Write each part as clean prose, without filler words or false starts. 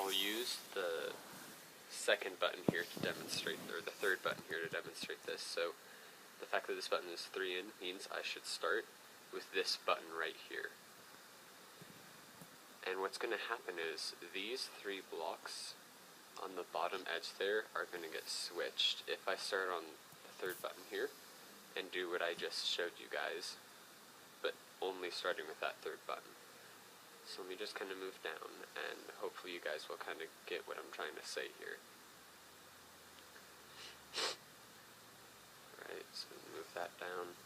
I'll use the second button here to demonstrate, or the third button here to demonstrate this. So the fact that this button is 3 in means I should start with this button right here. And what's going to happen is these 3 blocks on the bottom edge there are going to get switched if I start on the third button here and do what I just showed you guys, but only starting with that third button. So let me just kind of move down, and hopefully you guys will kind of get what I'm trying to say here. Alright, so move that down.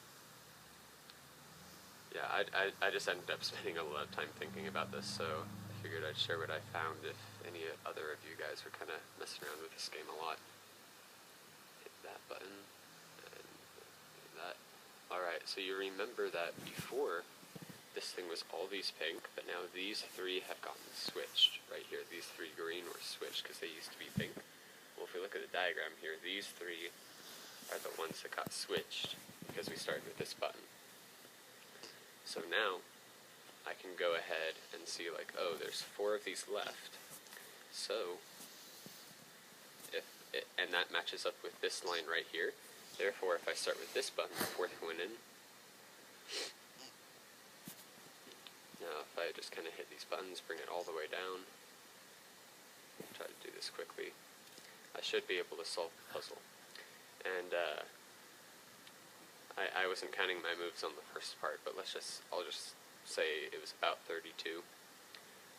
Yeah, I just ended up spending a lot of time thinking about this, so I figured I'd share what I found if any other of you guys were kind of messing around with this game a lot. Hit that button, and that. Alright, so you remember that before, this thing was all these pink, but now these 3 have gotten switched. Right here, these 3 green were switched because they used to be pink. Well, if we look at the diagram here, these 3 are the ones that got switched because we started with this button. So now, I can go ahead and see like, oh, there's 4 of these left. So, and that matches up with this line right here. Therefore, if I start with this button, the 4th one in, now if I just kind of hit these buttons, bring it all the way down, try to do this quickly, I should be able to solve the puzzle. And I wasn't counting my moves on the first part, but I'll just say it was about 32.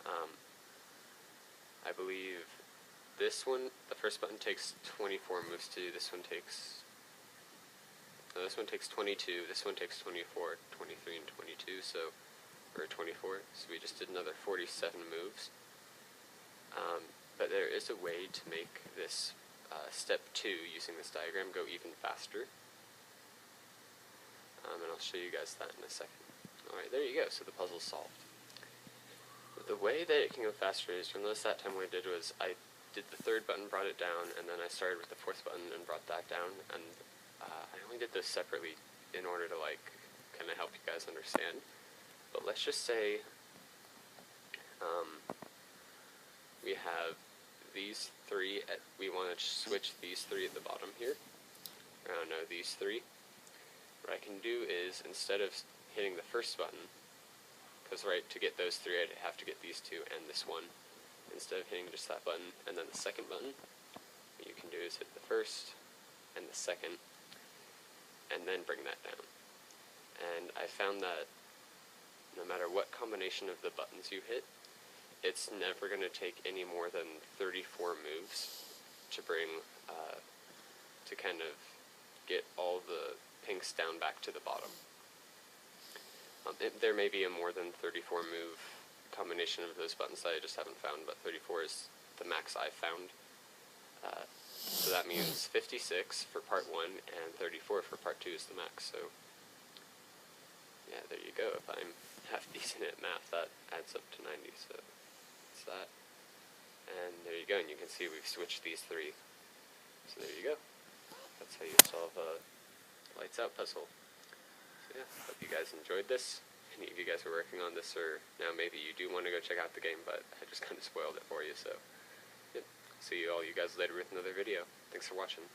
I believe this one, the first button takes 24 moves to do, this one takes 22, this one takes 24, 23, and 22, so or 24, so we just did another 47 moves. But there is a way to make this step 2, using this diagram, go even faster. And I'll show you guys that in a second. Alright, there you go, so the puzzle's solved. But the way that it can go faster is, you'll notice that time what I did was, I did the 3rd button, brought it down, and then I started with the 4th button and brought that down, and I only did this separately in order to like, kind of help you guys understand. But let's just say we have these 3, we want to switch these 3 at the bottom here. No, these 3. What I can do is, instead of hitting the first button, because right, to get those 3 I'd have to get these 2 and this one. Instead of hitting just that button and then the second button, what you can do is hit the first and the second, and then bring that down. And I found that no matter what combination of the buttons you hit, it's never going to take any more than 34 moves to bring, to kind of get all the pinks down back to the bottom. There may be a more than 34 move combination of those buttons that I just haven't found, but 34 is the max I found. So that means 56 for part 1 and 34 for part 2 is the max. So yeah, there you go. If I'm half decent at math, that adds up to 90. So that's that. And there you go. And you can see we've switched these 3. So there you go. That's how you solve a lights out puzzle. So yeah, hope you guys enjoyed this. Any of you guys are working on this, or now maybe you do want to go check out the game, but I just kind of spoiled it for you. So yeah, see you all you guys later with another video. Thanks for watching.